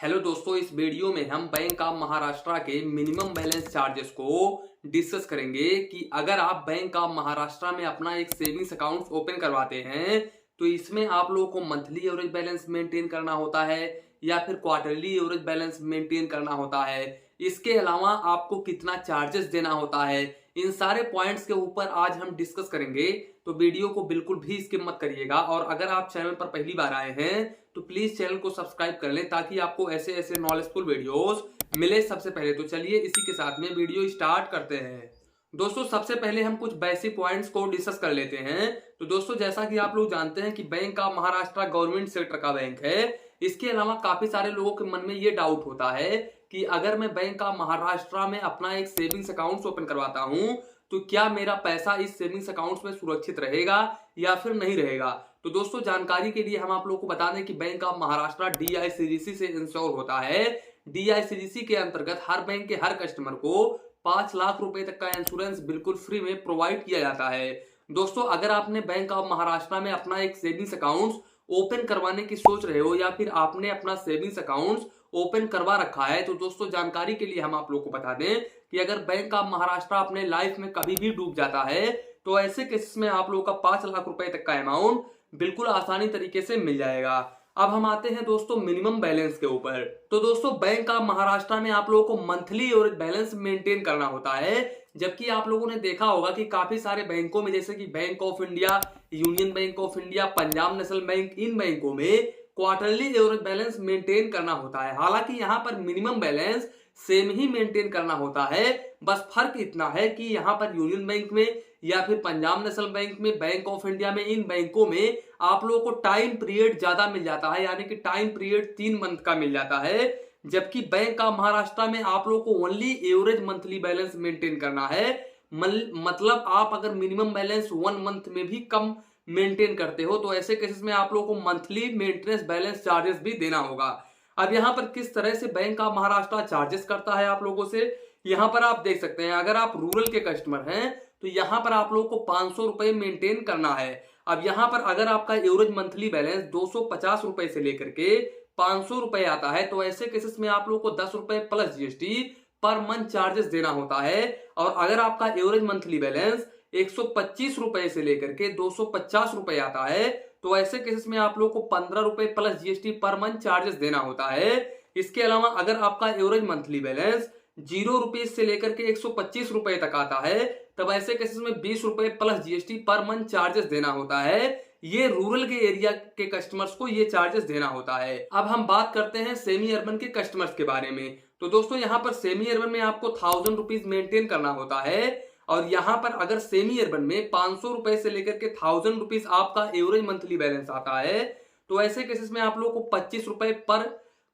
Hello दोस्तों, इस video में हम बैंक ऑफ महाराष्ट्र के मिनिमम बैलेंस चार्जेस को डिस्कस करेंगे कि अगर आप बैंक ऑफ महाराष्ट्र में अपना एक सेविंग्स अकाउंट ओपन करवाते हैं तो इसमें आप लोगों को मंथली एवरेज बैलेंस मेंटेन करना होता है या फिर क्वार्टरली एवरेज बैलेंस मेंटेन करना होता है। इसके अलावा आपको कितना चार्जेस देना होता है, इन सारे पॉइंट्स के ऊपर आज हम डिस्कस करेंगे। तो वीडियो को बिल्कुल भी स्किप मत करिएगा और अगर आप चैनल पर पहली बार आए हैं तो प्लीज चैनल को सब्सक्राइब कर लें ताकि आपको ऐसे ऐसे नॉलेजफुल वीडियोस मिले सबसे पहले। तो चलिए इसी के साथ में वीडियो स्टार्ट करते हैं। दोस्तों सबसे पहले हम कुछ बेसिक पॉइंट्स को डिस्कस कर लेते हैं। तो दोस्तों जैसा कि आप लोग जानते हैं कि bank of Maharashtra government sector का बैंक है। इसके अलावा काफी सारे लोगों के मन में ये डाउट होता है कि अगर मैं बैंक ऑफ महाराष्ट्र में अपना एक सेविंग्स अकाउंट ओपन करवाता हूं तो क्या मेरा पैसा इस सेविंग्स अकाउंट में सुरक्षित रहेगा या फिर नहीं रहेगा। तो दोस्तों जानकारी के लिए हम आप लोगों को बता दें कि बैंक ऑफ महाराष्ट्र DICGC से इंश्योर होता है। DICGC के अंतर्गत हर बैंक के हर कस्टमर को 5 लाख रुपए तक का इंश्योरेंस बिल्कुल फ्री में प्रोवाइड किया जाता है। दोस्तों अगर आपने बैंक ऑफ महाराष्ट्र में अपना एक सेविंग्स अकाउंट ओपन करवाने की सोच रहे हो या फिर आपने अपना सेविंग्स अकाउंट ओपन करवा रखा है तो दोस्तों जानकारी के लिए हम आप लोग को बता दें कि अगर बैंक ऑफ महाराष्ट्र अपने लाइफ में कभी भी डूब जाता है तो ऐसे केसेस में आप लोगों का 5 लाख रुपए तक का अमाउंट बिल्कुल आसानी तरीके से मिल जाएगा। अब हम आते हैं दोस्तों मिनिमम बैलेंस के ऊपर। तो दोस्तों बैंक ऑफ महाराष्ट्र में आप लोगों को मंथली एवरेज बैलेंस मेंटेन करना होता है, जबकि आप लोगों ने देखा होगा कि काफी सारे बैंकों में जैसे कि bank of India, union bank of India, Punjab national bank, इन बैंकों में क्वार्टरली एवरेज बैलेंस मेंटेन करना होता है। हालांकि यहाँ पर मिनिमम बैलेंस सेम ही मेंटेन करना होता है, बस फर्क इतना है कि यहाँ पर यूनियन बैंक में या फिर पंजाब नेशनल बैंक में, बैंक ऑफ इंडिया में, इन बैंकों में आप लोगों को टाइम पीरियड ज्यादा मिल जाता है, यानी कि टाइम पीरियड 3 मंथ का मिल जाता है। जबकि बैंक ऑफ महाराष्ट्र में आप लोगों को only average monthly balance maintain करना है। मतलब आप अगर मिनिमम बैलेंस 1 मंथ में भी कम मेंटेन करते हो तो ऐसे केसेस में आप लोगों को मंथली मेंटेनेंस बैलेंस चार्जेस भी देना होगा। अब यहाँ पर किस तरह से बैंक ऑफ महाराष्ट्र चार्जेस करता है आप लोगों से, यहाँ पर आप देख सकते हैं। अगर आप रूरल के कस्टमर हैं तो यहाँ पर आप लोगों को 500 रुपए मेंटेन करना है। अब यहाँ पर अगर आपका एवरेज मंथली बैलेंस 250 रुपए से लेकर के 500 रुपए आता है तो ऐसे केसेस में आप लोगों को 10 रुपए plus GST per month charges देना होता है। और अगर आपका एवरेज मंथली बैलेंस 125 रुपए से लेकर के 250 रुपए आता है तो ऐसे केसेस में आप लोगों को 15 रुपए plus GST per month charges देना होता है। इसके अलावा अगर आपका एवरेज मंथली बैलेंस 0 रुपए से लेकर के 125 रुपए तक आता है तब ऐसे केसेस में 20 रुपए plus GST per month charges देना होता है। ये रूरल के एरिया के कस्टमर्स को ये चार्जेस देना होता है। अब हम बात करते हैं सेमी अर्बन के कस्टमर्स के बारे में। तो दोस्तों यहाँ पर सेमी अर्बन में आपको 1000 रुपीज मेंटेन करना होता है और यहाँ पर अगर सेमी अर्बन में 500 रुपए से लेकर के 1000 रुपीज आपका एवरेज मंथली बैलेंस आता है तो ऐसे केसेस में आप लोगों को 25 रुपए पर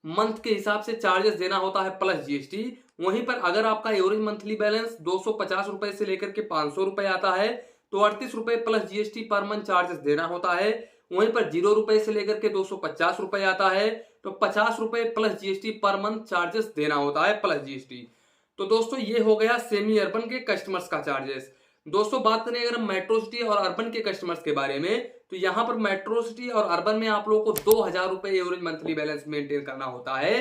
मंथ के हिसाब से चार्जेस देना होता है प्लस GST। वहीं पर अगर आपका एवरेज मंथली बैलेंस 250 रुपए से लेकर के 500 रुपए आता है तो 38 रुपए plus GST per month charges देना होता है। वहीं पर 0 रुपए से लेकर के 250 रुपए आता है तो 50 रुपए plus GST per month charges देना होता है प्लस GST। तो दोस्तों ये हो गया सेमी अर्बन के कस्टमर्स का चार्जेस। दोस्तों बात करें अगर मेट्रो सिटी और अर्बन के कस्टमर्स के बारे में तो यहाँ पर मेट्रो सिटी और अर्बन में आप लोगों को 2000 रुपए एवरेज मंथली बैलेंस मेंटेन करना होता है।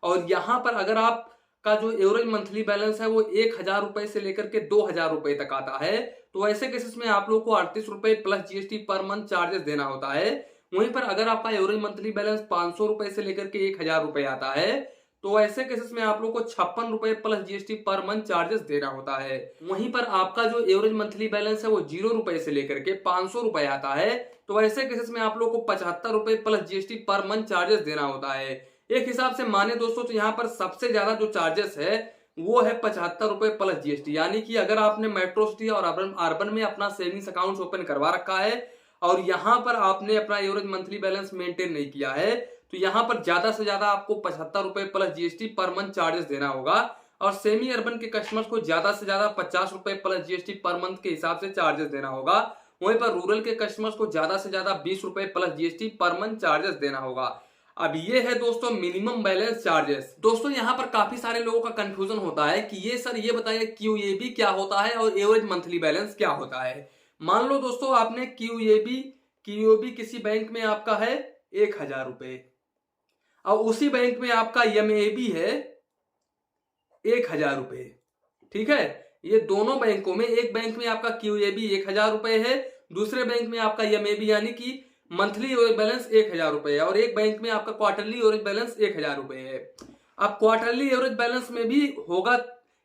और यहाँ पर अगर आपका जो एवरेज मंथली बैलेंस है वो 1000 रुपए से लेकर के 2000 रुपए तक आता है तो ऐसे केसेस में आप लोगों को 38 रुपए plus GST per month charges देना होता है। वहीं पर अगर आपका एवरेज मंथली बैलेंस 500 रुपए से लेकर के 1000 रुपए आता है तो ऐसे केसेस में आप लोग को 56 रुपए plus GST per month charges देना होता है। वहीं पर आपका जो एवरेज मंथली बैलेंस है वो 0 रुपए से लेकर के 500 रुपए आता है तो ऐसे केसेस में आप लोग को 75 रुपए plus GST per month charges देना होता है। एक हिसाब से माने दोस्तों तो यहाँ पर सबसे ज्यादा जो चार्जेस है वो है 75 रुपए प्लस GST। यानी कि अगर आपने मेट्रो सिटी और अर्बन में अपना सेविंग्स अकाउंट ओपन करवा रखा है और यहाँ पर आपने अपना एवरेज मंथली बैलेंस मेंटेन नहीं किया है तो यहाँ पर ज्यादा से ज्यादा आपको 75 रुपए plus GST per month charges देना होगा। और सेमी अर्बन के कस्टमर्स को ज्यादा से ज्यादा 50 रुपए प्लस GST पर मंथ के हिसाब से चार्जेस देना होगा। वहीं पर रूरल के कस्टमर्स को ज्यादा से ज्यादा 20 रुपए plus GST per month charges देना होगा। अब ये है दोस्तों मिनिमम बैलेंस चार्जेस। दोस्तों यहाँ पर काफी सारे लोगों का कंफ्यूजन होता है कि ये सर ये बताइए QAB क्या होता है और एवरेज मंथली बैलेंस क्या होता है। मान लो दोस्तों आपने QAB किसी बैंक में आपका है 1000 रुपए। और उसी बैंक में आपका MAB है 1,000 रुपए। ठीक है, ये दोनों बैंकों में, एक बैंक में आपका QAB 1,000 रुपए है, दूसरे बैंक में आपका MAB यानी कि मंथली एवरेज बैलेंस 1,000 रुपए है, और एक बैंक में आपका क्वार्टरली एवरेज बैलेंस 1,000 रुपए है। अब क्वार्टरली एवरेज बैलेंस में भी होगा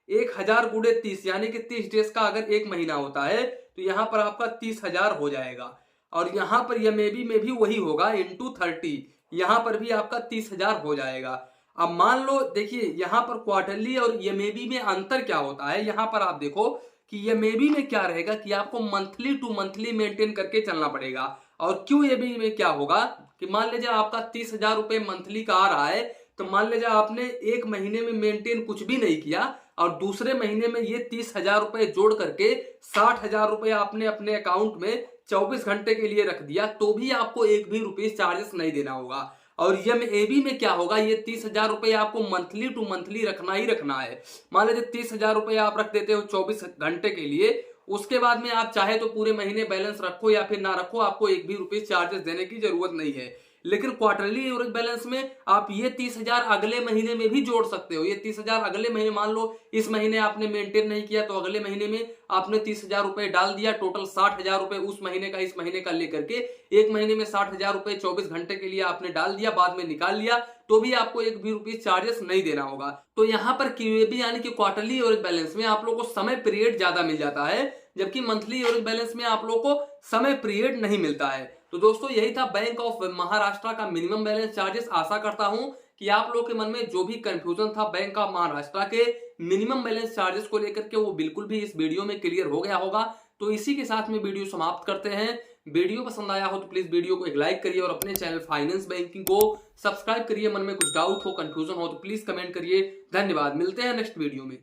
1,000 गुणे 30, यानी कि 30 डेज का अगर एक महीना होता है तो यहां पर आपका 30,000 हो जाएगा। और यहां पर MAB में भी वही होगा इंटू 30, यहां पर भी आपका 30,000 हो जाएगा। अब मान लो, देखिए यहां पर क्वार्टरली और MAB में अंतर क्या होता है, यहां पर आप देखो कि MAB में क्या रहेगा कि आपको मंथली टू मंथली मेंटेन करके चलना पड़ेगा, और QAB में क्या होगा कि मान लीजिए आपका 30,000 रुपए मंथली का आ रहा है, तो मान लीजिए आपने एक महीने में मेंटेन कुछ भी नहीं किया और दूसरे महीने में ये 30,000 रुपए जोड़ करके 60,000 रुपए आपने अपने अकाउंट में 24 घंटे के लिए रख दिया, तो भी आपको एक भी रुपीस चार्जेस नहीं देना होगा। और MAB में क्या होगा, ये 30,000 रुपए आपको मंथली टू मंथली रखना ही रखना है। मान लीजिए 30,000 रुपए आप रख देते हो 24 घंटे के लिए, उसके बाद में आप चाहे तो पूरे महीने बैलेंस रखो या फिर ना रखो, आपको एक भी रुपीस चार्जेस देने की जरूरत नहीं है। लेकिन क्वार्टरली एवरेज बैलेंस में आप ये 30,000 अगले महीने में भी जोड़ सकते हो। ये 30,000 अगले महीने, मान लो इस महीने आपने मेंटेन नहीं किया तो अगले महीने में आपने 30,000 रुपए डाल दिया, टोटल 60,000 रुपए उस महीने का इस महीने का लेकर के एक महीने में 60,000 रुपए 24 घंटे के लिए आपने डाल दिया, बाद में निकाल लिया, तो भी आपको एक भी रुपीस चार्जेस नहीं देना होगा। तो यहाँ पर QAB यानी कि क्वार्टरली एवरेज बैलेंस में आप लोगों को समय पीरियड ज्यादा मिल जाता है, जबकि मंथली एवरेज बैलेंस में आप लोगों को समय पीरियड नहीं मिलता है। तो दोस्तों यही था बैंक ऑफ महाराष्ट्र का मिनिमम बैलेंस चार्जेस। आशा करता हूं कि आप लोगों के मन में जो भी कंफ्यूजन था बैंक ऑफ महाराष्ट्र के मिनिमम बैलेंस चार्जेस को लेकर के, वो बिल्कुल भी इस वीडियो में क्लियर हो गया होगा। तो इसी के साथ में वीडियो समाप्त करते हैं। वीडियो पसंद आया हो तो प्लीज वीडियो को एक लाइक करिए और अपने चैनल फाइनेंस बैंकिंग को सब्सक्राइब करिए। मन में कुछ डाउट हो, कंफ्यूजन हो तो प्लीज कमेंट करिए। धन्यवाद, मिलते हैं नेक्स्ट वीडियो में।